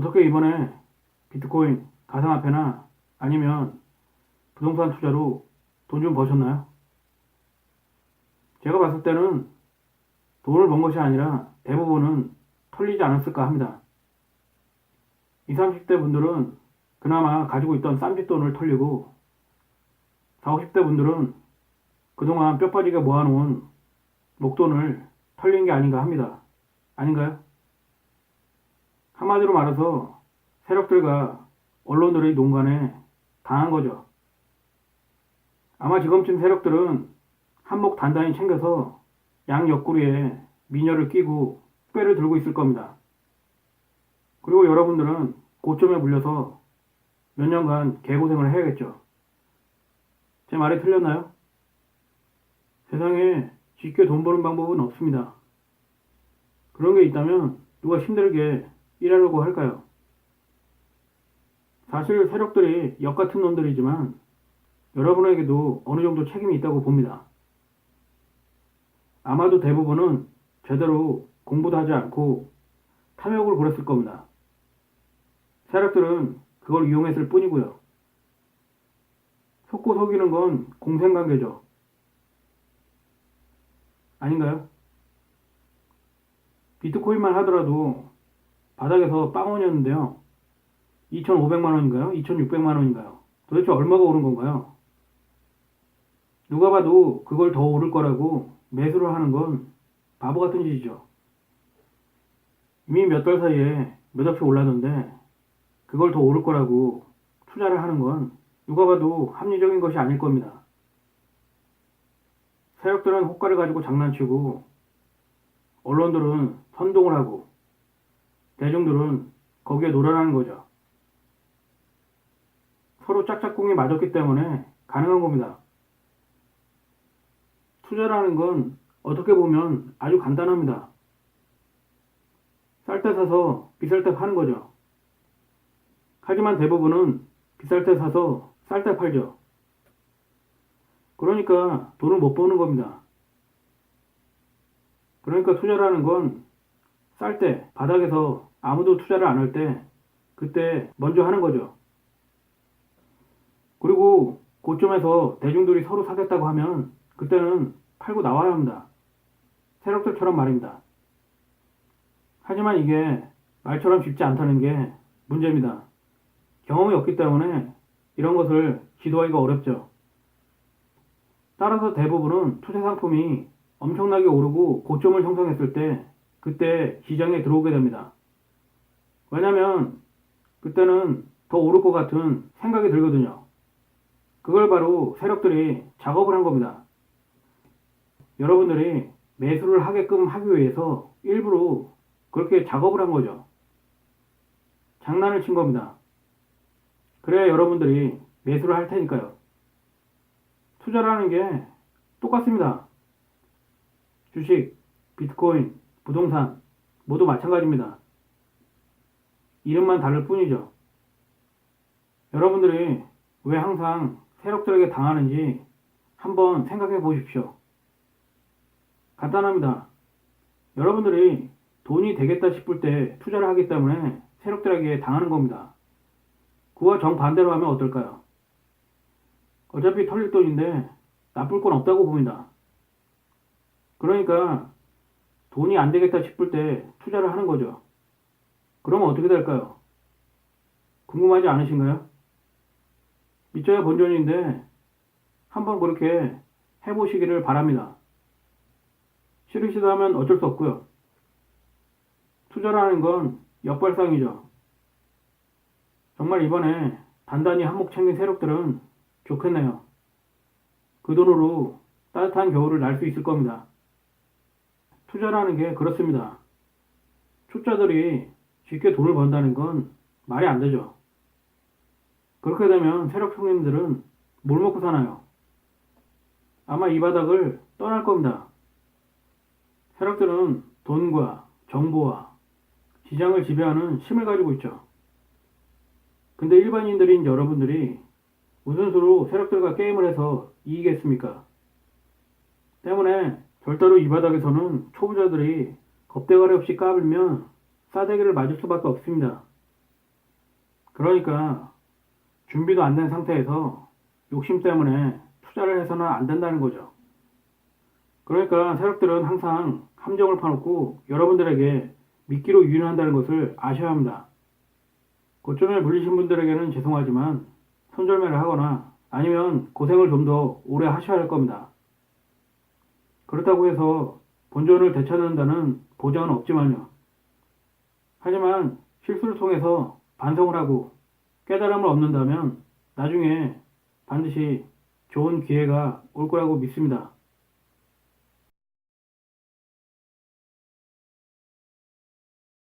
어떻게 이번에 비트코인, 가상화폐나 아니면 부동산 투자로 돈 좀 버셨나요? 제가 봤을 때는 돈을 번 것이 아니라 대부분은 털리지 않았을까 합니다. 20, 30대 분들은 그나마 가지고 있던 쌈짓돈을 털리고 40, 50대 분들은 그동안 뼈 빠지게 모아놓은 목돈을 털린 게 아닌가 합니다. 아닌가요? 한마디로 말해서 세력들과 언론들의 농간에 당한 거죠. 아마 지금쯤 세력들은 한몫 단단히 챙겨서 양 옆구리에 미녀를 끼고 꾀를 들고 있을 겁니다. 그리고 여러분들은 고점에 물려서 몇 년간 개고생을 해야겠죠. 제 말이 틀렸나요? 세상에 쉽게 돈 버는 방법은 없습니다. 그런 게 있다면 누가 힘들게 일하려고 할까요? 사실 세력들이 역 같은 놈들이지만 여러분에게도 어느 정도 책임이 있다고 봅니다. 아마도 대부분은 제대로 공부도 하지 않고 탐욕을 부렸을 겁니다. 세력들은 그걸 이용했을 뿐이고요. 속고 속이는 건 공생관계죠. 아닌가요? 비트코인만 하더라도 바닥에서 빵원이었는데요. 2,500만 원인가요? 2,600만 원인가요? 도대체 얼마가 오른 건가요? 누가 봐도 그걸 더 오를 거라고 매수를 하는 건 바보 같은 짓이죠. 이미 몇 달 사이에 몇 억씩 올랐는데 그걸 더 오를 거라고 투자를 하는 건 누가 봐도 합리적인 것이 아닐 겁니다. 세력들은 호가를 가지고 장난치고 언론들은 선동을 하고 대중들은 거기에 놀아나는 거죠. 서로 짝짝꿍이 맞았기 때문에 가능한 겁니다. 투자라는 건 어떻게 보면 아주 간단합니다. 쌀 때 사서 비쌀 때 파는 거죠. 하지만 대부분은 비쌀 때 사서 쌀 때 팔죠. 그러니까 돈을 못 버는 겁니다. 그러니까 투자라는 건 쌀 때, 바닥에서 아무도 투자를 안 할 때, 그때 먼저 하는 거죠. 그리고 고점에서 대중들이 서로 사겠다고 하면 그때는 팔고 나와야 합니다. 세력들처럼 말입니다. 하지만 이게 말처럼 쉽지 않다는 게 문제입니다. 경험이 없기 때문에 이런 것을 지도하기가 어렵죠. 따라서 대부분은 투자 상품이 엄청나게 오르고 고점을 형성했을 때 그때 시장에 들어오게 됩니다. 왜냐면 그때는 더 오를 것 같은 생각이 들거든요. 그걸 바로 세력들이 작업을 한 겁니다. 여러분들이 매수를 하게끔 하기 위해서 일부러 그렇게 작업을 한 거죠. 장난을 친 겁니다. 그래야 여러분들이 매수를 할 테니까요. 투자라는 게 똑같습니다. 주식, 비트코인, 부동산 모두 마찬가지입니다. 이름만 다를 뿐이죠. 여러분들이 왜 항상 세력들에게 당하는지 한번 생각해 보십시오. 간단합니다. 여러분들이 돈이 되겠다 싶을 때 투자를 하기 때문에 세력들에게 당하는 겁니다. 그와 정반대로 하면 어떨까요? 어차피 털릴 돈인데 나쁠 건 없다고 봅니다. 그러니까 돈이 안 되겠다 싶을 때 투자를 하는 거죠. 그러면 어떻게 될까요? 궁금하지 않으신가요? 믿져야 본전인데 한번 그렇게 해보시기를 바랍니다. 싫으시다 하면 어쩔 수 없고요. 투자라는 건 역발상이죠. 정말 이번에 단단히 한몫 챙긴 세력들은 좋겠네요. 그 돈으로 따뜻한 겨울을 날 수 있을 겁니다. 투자라는 게 그렇습니다. 초짜들이 쉽게 돈을 번다는 건 말이 안 되죠. 그렇게 되면 세력 형님들은 뭘 먹고 사나요? 아마 이 바닥을 떠날 겁니다. 세력들은 돈과 정보와 시장을 지배하는 힘을 가지고 있죠. 근데 일반인들인 여러분들이 무슨 수로 세력들과 게임을 해서 이기겠습니까? 때문에 절대로 이 바닥에서는 초보자들이 겁대가리 없이 까불면 싸대기를 맞을 수밖에 없습니다. 그러니까 준비도 안 된 상태에서 욕심 때문에 투자를 해서는 안 된다는 거죠. 그러니까 세력들은 항상 함정을 파놓고 여러분들에게 미끼로 유인한다는 것을 아셔야 합니다. 고점에 물리신 분들에게는 죄송하지만 손절매를 하거나 아니면 고생을 좀 더 오래 하셔야 할 겁니다. 그렇다고 해서 본전을 되찾는다는 보장은 없지만요. 하지만 실수를 통해서 반성을 하고 깨달음을 얻는다면 나중에 반드시 좋은 기회가 올 거라고 믿습니다.